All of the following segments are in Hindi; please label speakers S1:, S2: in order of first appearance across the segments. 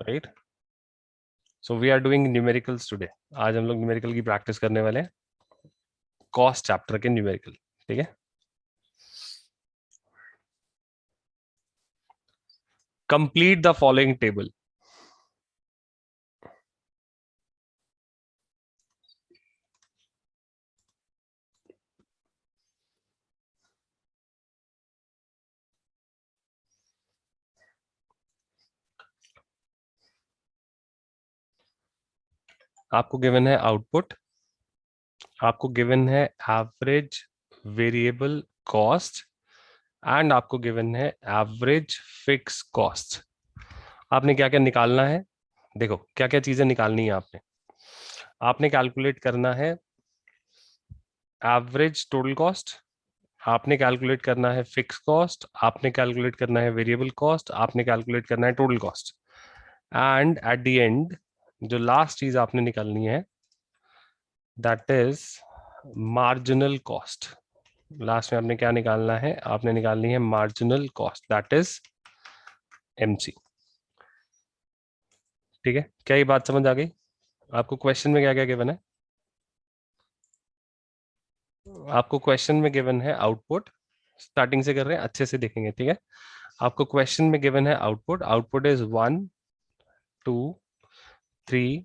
S1: Right. So we are doing numericals today. आज हम लोग न्यूमेरिकल की प्रैक्टिस करने वाले हैं, कॉस्ट चैप्टर के न्यूमेरिकल। ठीक है, कंप्लीट द फॉलोइंग टेबल। आपको गिवन है आउटपुट, आपको गिवन है एवरेज वेरिएबल कॉस्ट एंड आपको गिवन है एवरेज फिक्स कॉस्ट। आपने क्या क्या निकालना है, देखो क्या क्या चीजें निकालनी है आपने। आपने कैलकुलेट करना है एवरेज टोटल कॉस्ट, आपने कैलकुलेट करना है फिक्स कॉस्ट, आपने कैलकुलेट करना है वेरिएबल कॉस्ट, आपने कैलकुलेट करना है total cost, and at the end जो लास्ट चीज आपने निकालनी है that is marginal cost. Last में आपने क्या निकालना है, आपने निकालनी है marginal cost, that is MC. ठीक है, क्या ये बात समझ आ गई आपको? क्वेश्चन में क्या क्या गिवन है? आपको क्वेश्चन में गिवन है आउटपुट, स्टार्टिंग से कर रहे हैं, अच्छे से देखेंगे। ठीक है, आपको क्वेश्चन में गिवन है आउटपुट, आउटपुट इज 1 2 3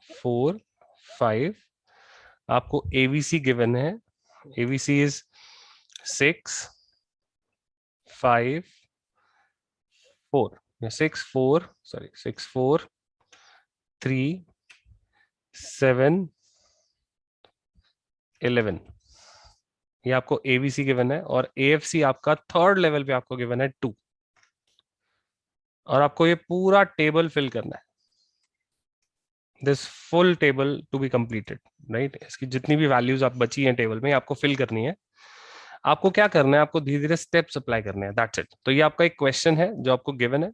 S1: 4 5। आपको एबीसी गिवन है, एबीसी इज 6 5 4, 6 4 सॉरी 6 4 3 7 11। ये आपको एबीसी गिवन है और एएफसी आपका थर्ड लेवल पे आपको गिवन है 2। और आपको ये पूरा टेबल फिल करना है, this full table to be completed. Right, इसकी जितनी भी वैल्यूज आप बची हैं टेबल में आपको फिल करनी है। आपको क्या करना है, आपको धीरे धीरे स्टेप्स अप्लाई करने हैं, दैट्स इट। तो ये आपका एक क्वेश्चन है जो आपको गिवन है,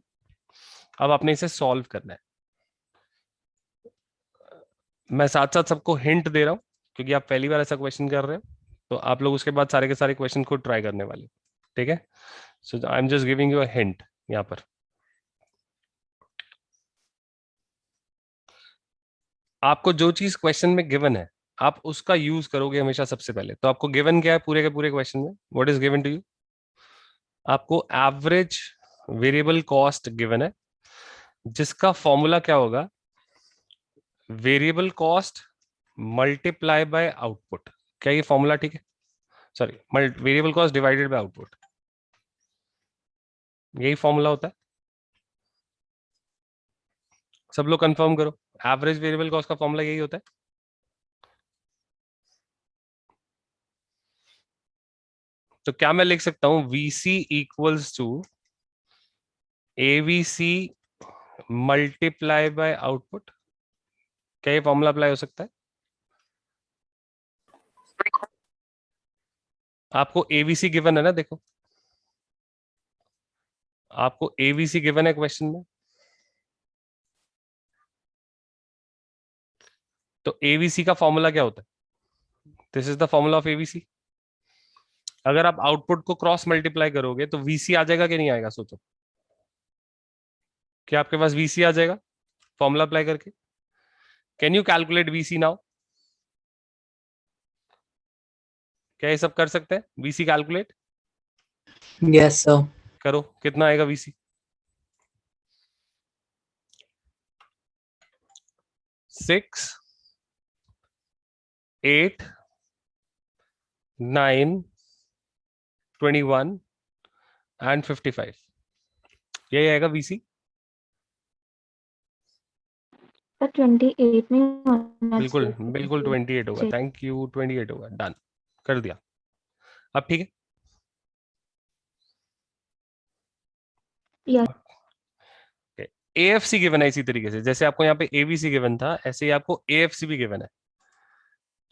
S1: अब आपने इसे सॉल्व करना है। मैं साथ साथ सबको हिंट दे रहा हूँ क्योंकि आप पहली बार ऐसा क्वेश्चन कर रहे हो, तो आप लोग उसके बाद सारे के सारे क्वेश्चन खुद ट्राई करने वाले। ठीक है, so I am just giving you a hint यहाँ पर। आपको जो चीज क्वेश्चन में गिवन है आप उसका यूज करोगे हमेशा सबसे पहले। तो आपको गिवन क्या है पूरे के पूरे क्वेश्चन में, what is given to you? आपको एवरेज वेरिएबल कॉस्ट गिवन है जिसका फॉर्मूला क्या होगा, variable cost multiply by output. क्या ये फॉर्मूला ठीक है? Sorry, variable cost divided by output, यही फॉर्मूला होता है। सब लोग कंफर्म करो, एवरेज वेरिएबल कॉस्ट का फॉर्मूला यही होता है। तो क्या मैं लिख सकता हूं, VC equals to AVC multiply by output? क्या ये फॉर्मूला अप्लाई हो सकता है? आपको एवीसी गिवन है ना, देखो आपको एवीसी गिवन है क्वेश्चन में, तो एवीसी का फॉर्मूला क्या होता है? This is the formula of AVC. अगर आप आउटपुट को क्रॉस मल्टीप्लाई करोगे तो वीसी आ जाएगा कि नहीं आएगा? सोचो, क्या आपके पास वीसी आ जाएगा फॉर्मूला अप्लाई करके? Can you calculate VC now? क्या ये सब कर सकते हैं वीसी कैलकुलेट?
S2: Yes sir.
S1: करो, कितना आएगा वीसी? 6 8 9 21 एंड 55, यही आएगा वीसी।
S3: सर 28 में होना
S1: बिल्कुल
S3: चाहिए।
S1: बिल्कुल 28 होगा, थैंक यू, 28 होगा, डन कर दिया। अब ठीक है,
S3: यस
S1: एएफसी गिवन है इसी तरीके से, जैसे आपको यहाँ पे एबीसी गिवन था ऐसे ही आपको एएफसी भी गिवन है।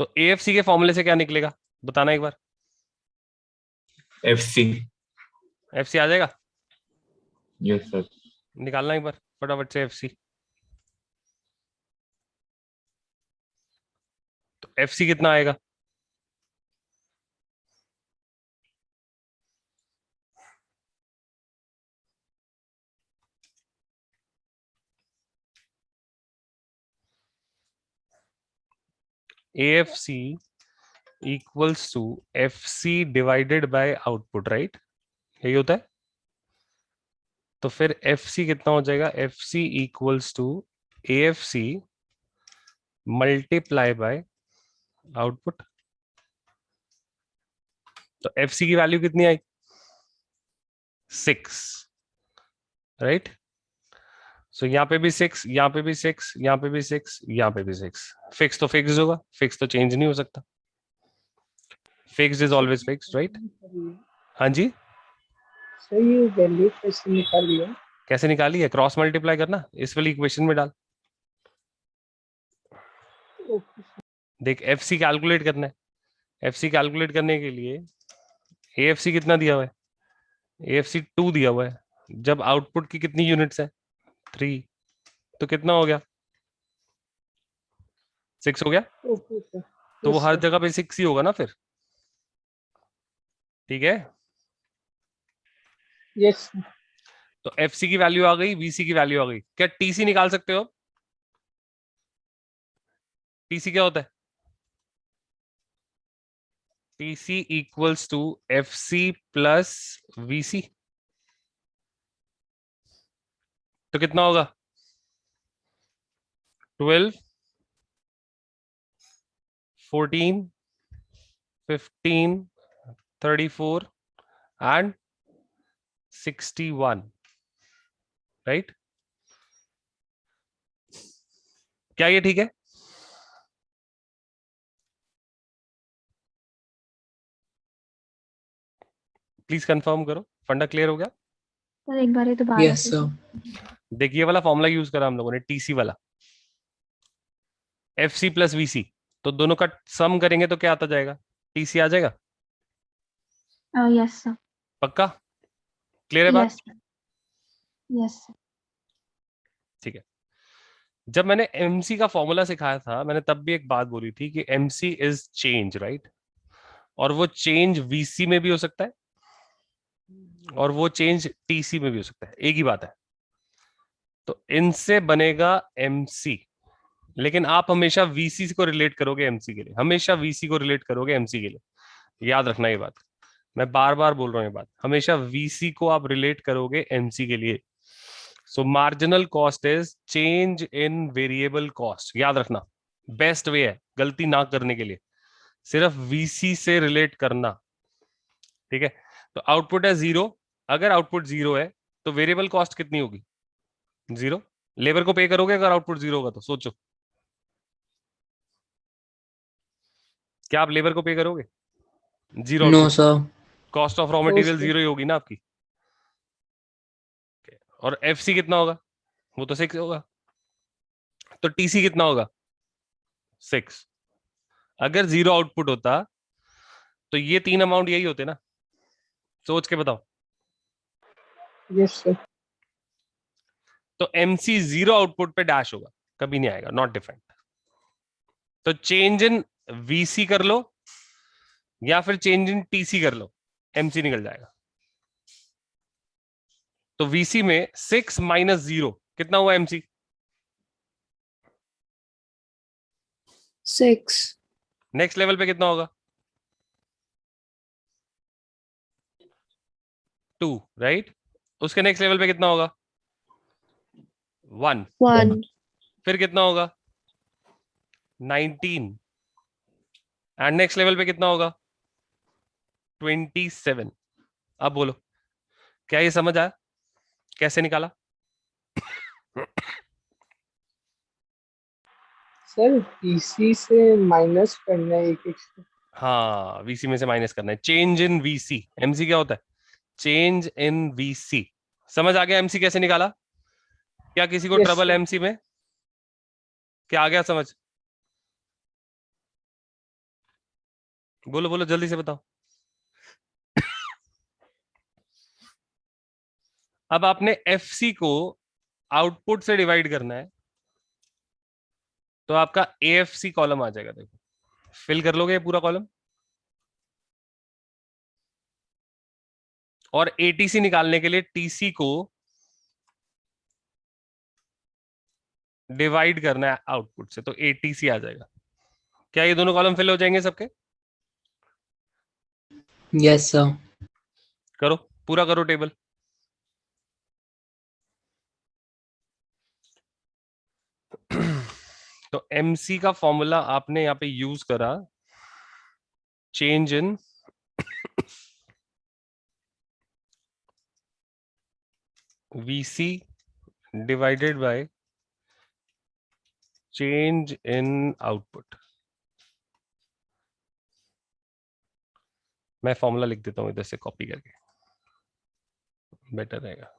S1: तो एएफसी के फॉर्मूले से क्या निकलेगा बताना एक बार।
S4: एफसी।
S1: एफसी आ जाएगा,
S4: यस सर।
S1: निकालना एक बार फटाफट से एफसी। तो एफसी कितना आएगा? AFC equals to FC divided by output, right? यही होता है। तो फिर FC कितना हो जाएगा? FC equals to AFC multiply by output. तो FC की वैल्यू कितनी आई? 6, राइट? सो यहाँ पे भी 6, यहाँ पे भी 6, यहाँ पे भी 6, यहाँ पे भी 6। फिक्स तो फिक्स होगा, फिक्स तो चेंज नहीं हो सकता। Fixed is always fixed, right? हाँ जी,
S5: सर ये वैल्यू कैसे निकाली है?
S1: कैसे निकाली है? क्रॉस मल्टीप्लाई करना, इस वाली इक्वेशन में डाल।
S5: ओके
S1: देख, FC कैलकुलेट करना है। FC कैलकुलेट करने के लिए AFC कितना दिया हुआ है? AFC 2 दिया हुआ है। जब आउटपुट की कितनी यूनिट्स है? 3। तो कितना हो गया? 6 हो गया।
S5: Okay sir.
S1: तो वो हर जगह पे 6 ही होगा ना फिर, ठीक है?
S5: यस
S1: तो FC की वैल्यू आ गई, VC की वैल्यू आ गई। क्या TC निकाल सकते हो? TC क्या होता है? TC equals to FC plus VC। तो कितना होगा? 12, 14, 15, 34 एंड 61, राइट? क्या ये ठीक है? प्लीज कंफर्म करो, फंडा क्लियर हो गया?
S3: सर एक बार ये दोबारा
S2: Yes,
S3: से
S2: sir.
S1: देखिए, वाला फॉर्मूला यूज करा हम लोगों ने, TC वाला, FC प्लस VC। तो दोनों का सम करेंगे तो क्या आता जाएगा? TC आ जाएगा।
S3: Yes sir.
S1: पक्का क्लियर है बात?
S3: Yes yes sir.
S1: ठीक है। जब मैंने MC का फॉर्मूला सिखाया था, मैंने तब भी एक बात बोली थी कि MC इज चेंज, राइट? और वो चेंज VC में भी हो सकता है और वो चेंज TC में भी हो सकता है, एक ही बात है। तो इनसे बनेगा MC, लेकिन आप हमेशा VC को रिलेट करोगे MC के लिए, हमेशा VC को रिलेट करोगे MC के लिए। याद रखना ये बात, मैं बार बार बोल रहा हूँ ये बात, हमेशा VC को आप रिलेट करोगे MC के लिए। सो marginal cost is change in variable cost, याद रखना। बेस्ट वे है गलती ना करने के लिए, सिर्फ VC से रिलेट करना, ठीक है? तो आउटपुट है 0। अगर आउटपुट 0 है तो वेरिएबल कॉस्ट कितनी होगी? 0। लेबर को पे करोगे अगर आउटपुट 0 होगा तो? सोचो, क्या आप लेबर को पे करोगे? 0
S2: No,
S1: output.
S2: sir.
S1: Cost of raw material 0 ही होगी ना आपकी। और FC कितना होगा? वो तो 6 होगा। तो TC कितना होगा? 6। अगर 0 आउटपुट होता तो ये 3 अमाउंट यही होते ना? सोच के बताओ।
S5: Yes sir.
S1: तो MC 0 आउटपुट पे डैश होगा, कभी नहीं आएगा, नॉट डिफाइंड। तो चेंज इन VC कर लो या फिर चेंज इन TC कर लो, MC निकल जाएगा। तो VC में 6 माइनस 0 कितना हुआ? MC
S6: 6.
S1: नेक्स्ट लेवल पे कितना होगा? 2, राइट? उसके नेक्स्ट लेवल पे कितना होगा? 1।
S6: 1.
S1: फिर कितना होगा? 19। एंड नेक्स्ट लेवल पे कितना होगा? 27। अब बोलो, क्या ये समझ आया कैसे निकाला?
S5: सर TC से माइनस करना है एक से।
S1: हाँ, VC में से माइनस करना है। चेंज इन VC, MC क्या होता है? Change in VC। समझ आ गया MC कैसे निकाला? क्या किसी को
S5: Yes,
S1: ट्रबल
S5: sir.
S1: MC में? क्या आ गया समझ? बोलो बोलो जल्दी से बताओ। अब आपने FC को आउटपुट से डिवाइड करना है तो आपका AFC कॉलम आ जाएगा। देखो, फिल कर लोगे ये पूरा कॉलम, और ATC निकालने के लिए TC को डिवाइड करना है आउटपुट से, तो ATC आ जाएगा। क्या ये दोनों कॉलम फिल हो जाएंगे सबके?
S2: Yes, sir.
S1: करो, पूरा करो टेबल। तो MC का फॉर्मूला आपने यहाँ पे यूज करा, change in VC divided by change in output. मैं फॉर्मूला लिख देता हूं इधर से कॉपी करके, बेटर रहेगा।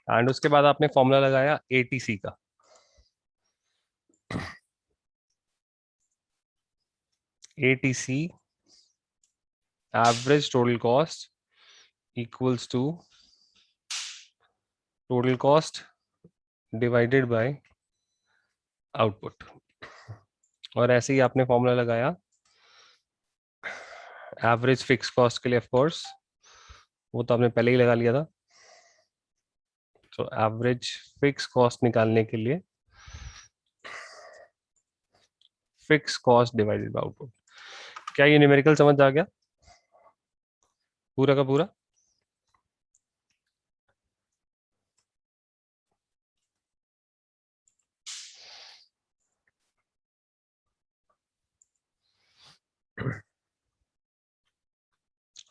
S1: एंड उसके बाद आपने फॉर्मूला लगाया ATC का। ATC average total cost equals to total cost divided by output. और ऐसे ही आपने फॉर्मूला लगाया एवरेज फिक्स कॉस्ट के लिए, ऑफ कोर्स वो तो आपने पहले ही लगा लिया था। तो एवरेज फिक्स कॉस्ट निकालने के लिए fix cost divided by output. क्या ये न्यूमेरिकल समझ आ गया पूरा का पूरा?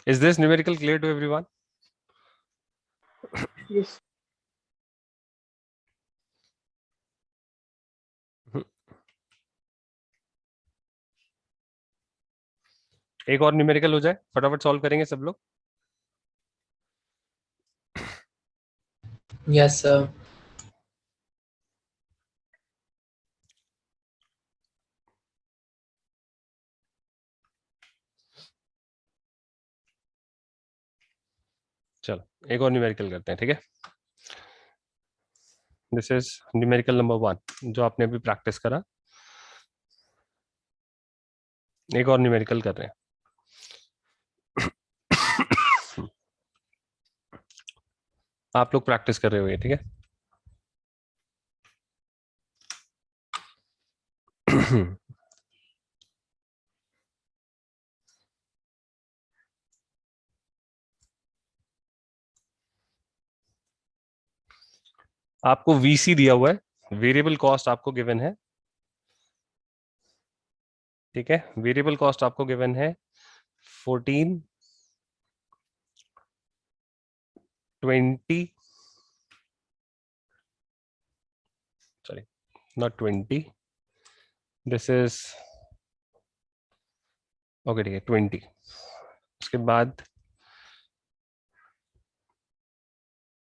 S1: Is this numerical clear to everyone?
S5: Yes.
S1: एक और न्यूमेरिकल हो जाए, फटाफट सॉल्व करेंगे सब लोग।
S2: Yes, sir.
S1: चलो एक और न्यूमेरिकल करते हैं, ठीक है। दिस इज न्यूमेरिकल नंबर 1 जो आपने अभी प्रैक्टिस करा। एक और न्यूमेरिकल कर रहे हैं। आप लोग प्रैक्टिस कर रहे हो ये, ठीक है। आपको VC दिया हुआ है, वेरिएबल कॉस्ट आपको गिवन है, ठीक है। वेरिएबल कॉस्ट आपको गिवन है 14, 20, sorry not 20, this is okay, ठीक है 20। उसके बाद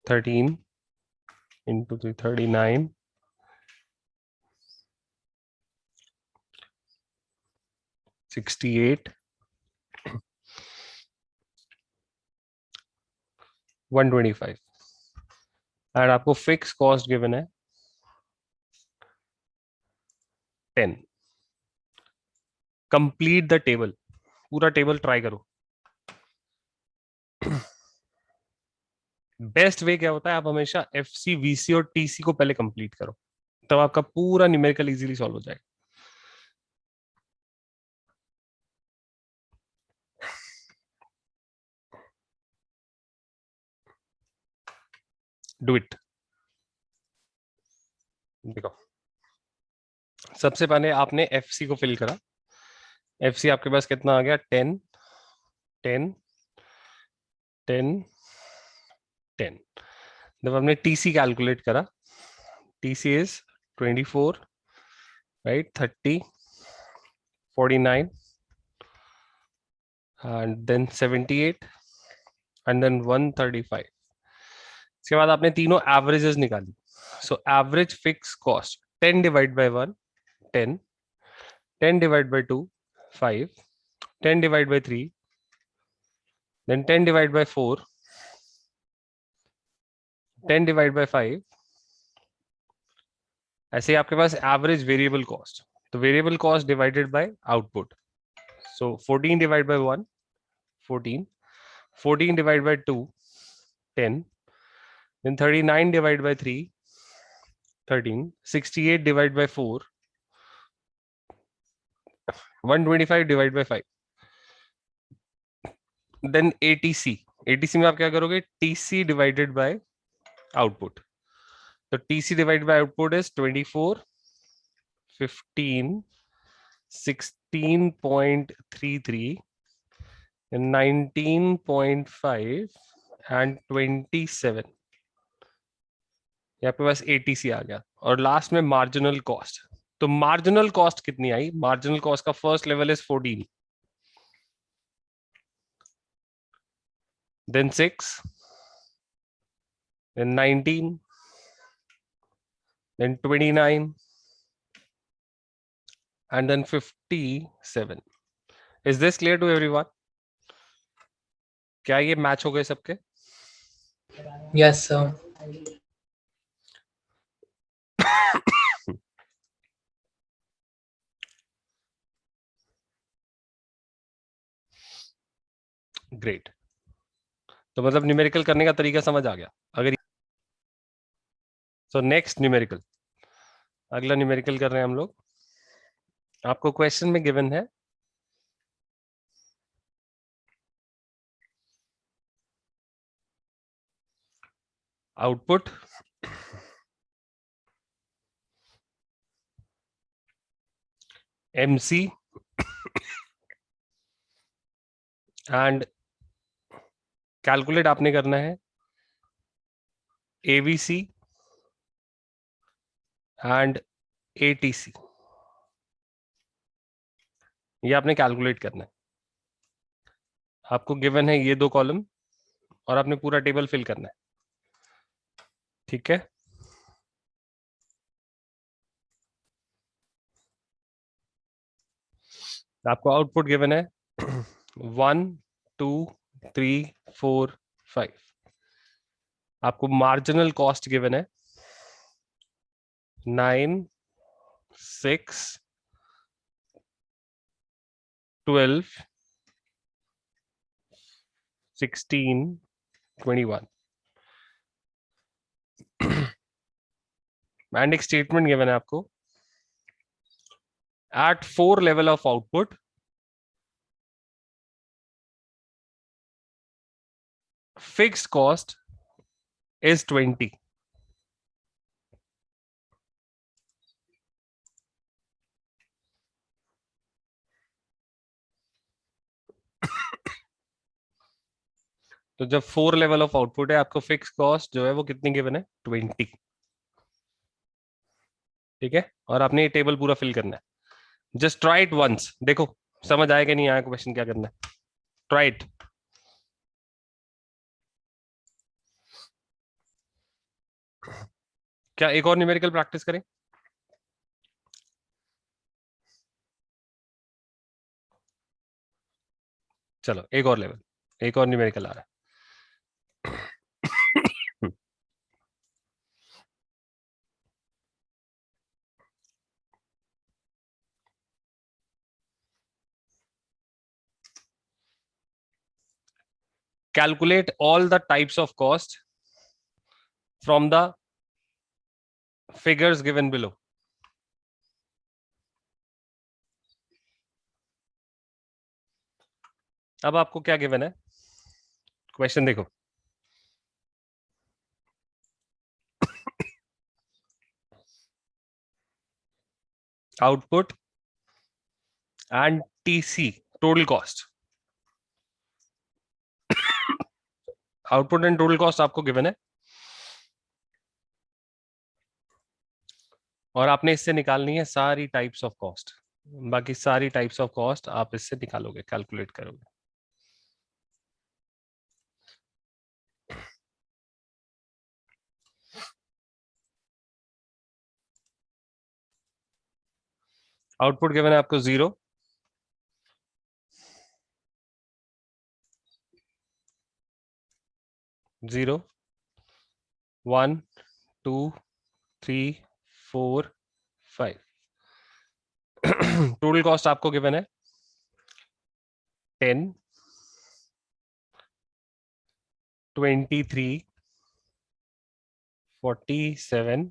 S1: 13 into 3, 39, 68, 125 एंड आपको फिक्स कॉस्ट गिवन है 10। कंप्लीट द टेबल, पूरा टेबल ट्राई करो। बेस्ट वे क्या होता है, आप हमेशा FC, VC और TC को पहले कंप्लीट करो, तब आपका पूरा न्यूमेरिकल इजीली सॉल्व हो जाएगा। Do it. देखो सबसे पहले आपने FC को फिल करा। FC आपके पास कितना आ गया, 10, 10, 10, 10। जब हमने TC कैलकुलेट करा, TC is 24, right, 30, 49 and then 78 and then 135। इसके बाद आपने तीनों एवरेजेस निकाली। So average fix cost 10 divide by 1, 10, 10 divide by 2, 5, 10 divide by 3, then 10 divide by 4, 10 divide by 5, ऐसे ही आपके पास एवरेज वेरिएबल कॉस्ट, तो variable cost divided by output, so 14 divide by 1 14, 14 divide by 2 10, then 39 divided by 3 13, 68 divided by 4 125 divided by 5, then ATC, ATC में आप क्या करोगे, TC divided by output, तो TC divided by output is 24 15 16.33 19.5 and 27, यहाँ पे बस ATC आ गया। और लास्ट में मार्जिनल कॉस्ट, तो मार्जिनल कॉस्ट कितनी आई, मार्जिनल कॉस्ट का first level is 14, then 6, then 19, then 29 and then 57. Is this clear to everyone? क्या ये मैच हो गए सबके?
S2: Yes, sir.
S1: ग्रेट, तो मतलब न्यूमेरिकल करने का तरीका समझ आ गया। अगर सो नेक्स्ट न्यूमेरिकल, अगला न्यूमेरिकल कर रहे हैं हम लोग। आपको क्वेश्चन में गिवन है आउटपुट MC एंड कैलकुलेट आपने करना है AVC एंड ATC, ये आपने कैलकुलेट करना है। आपको गिवन है ये दो कॉलम और आपने पूरा टेबल फिल करना है, ठीक है। आपको आउटपुट गिवन है 1 2 3 4 5, आपको मार्जिनल कॉस्ट गिवन है 9 6 12 16 21 एंड एक स्टेटमेंट गिवन है आपको, at 4 level of output fixed cost is 20, तो जब 4 लेवल ऑफ आउटपुट है आपको फिक्स कॉस्ट जो है वो कितनी गिवन है 20, ठीक है। और आपने ये टेबल पूरा फिल करना है, जस्ट ट्राई इट वंस, देखो समझ आया कि नहीं आया, क्वेश्चन क्या करना है, ट्राई इट। क्या एक और न्यूमेरिकल प्रैक्टिस करें? चलो एक और लेवल, एक और न्यूमेरिकल आ रहा है। Calculate all the types of cost from the figures given below. अब आपको क्या गिवन है, क्वेश्चन देखो, output and TC total cost, output and total cost आपको गिवन है और आपने इससे निकालनी है सारी टाइप्स ऑफ कॉस्ट, बाकी सारी टाइप्स ऑफ कॉस्ट आप इससे निकालोगे, कैलकुलेट करोगे। आउटपुट गिवन है आपको 0, जीरो 1 2 3 4 5. टोटल कॉस्ट आपको गिवन है 10, 23, 47,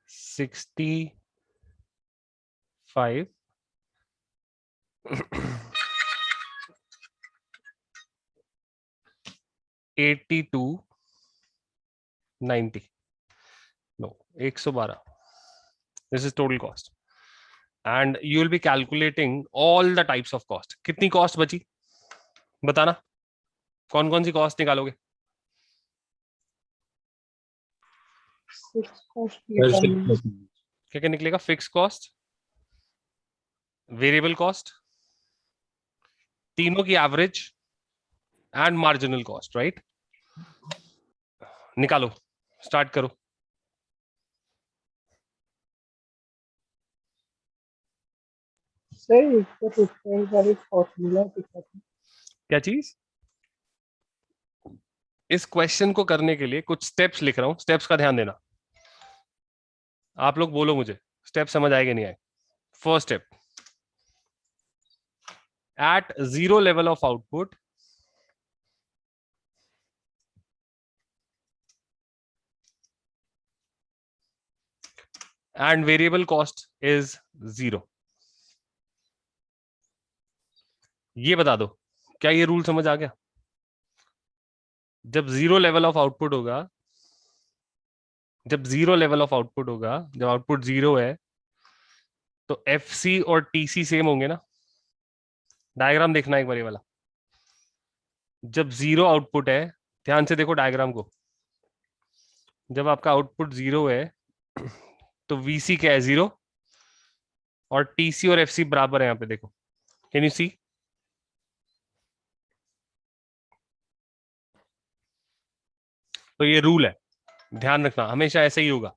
S1: 65, 82, 90. No, 112. This is total cost. And you will be calculating all the types of cost. कितनी cost बची बताना, कौन कौन सी cost निकालोगे?
S5: Fixed cost
S1: क्या क्या निकलेगा? फिक्स कॉस्ट, वेरिएबल कॉस्ट, तीनों की average and marginal cost. Right, निकालो, स्टार्ट करो.
S5: सर इसका पिक्चर वाली फॉर्मूला दिखा था।
S1: क्या चीज? इस क्वेश्चन को करने के लिए कुछ स्टेप्स लिख रहा हूं, स्टेप्स का ध्यान देना. आप लोग बोलो मुझे स्टेप समझ आएगा नहीं आए. First step, at zero level of output and variable cost is 0. ये बता दो, क्या ये रूल समझ आ गया? जब जीरो लेवल ऑफ आउटपुट होगा, जब आउटपुट जीरो है तो एफसी और टीसी सेम होंगे ना. डायग्राम देखना एक बार ये वाला. जब जीरो आउटपुट है, ध्यान से देखो डायग्राम को. जब आपका आउटपुट जीरो है तो वीसी क्या है? 0. और टीसी और एफसी बराबर है. यहां पे देखो, कैन यू सी? तो ये रूल है, ध्यान रखना, हमेशा ऐसे ही होगा.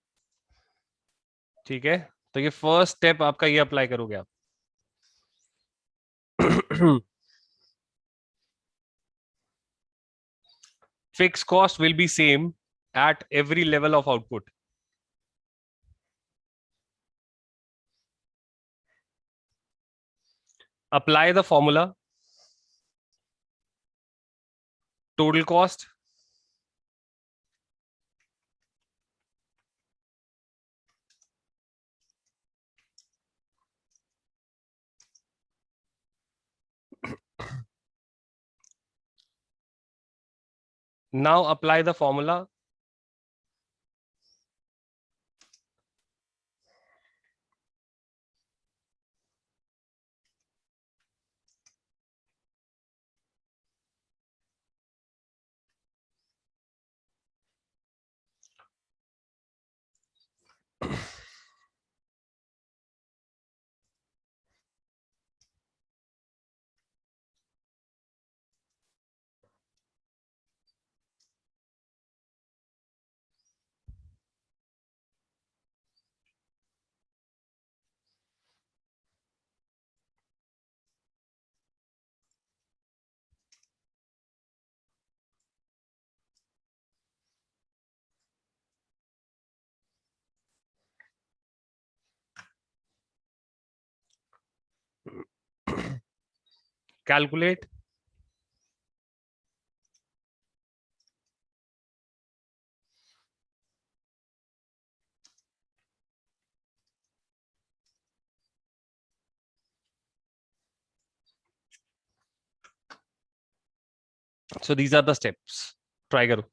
S1: ठीक है, तो ये फर्स्ट स्टेप आपका ये अप्लाई करोगे आप. Fixed cost will be same at every level of output. Apply the formula. Total cost now apply the formula. Calculate. So these are the steps. Try करो.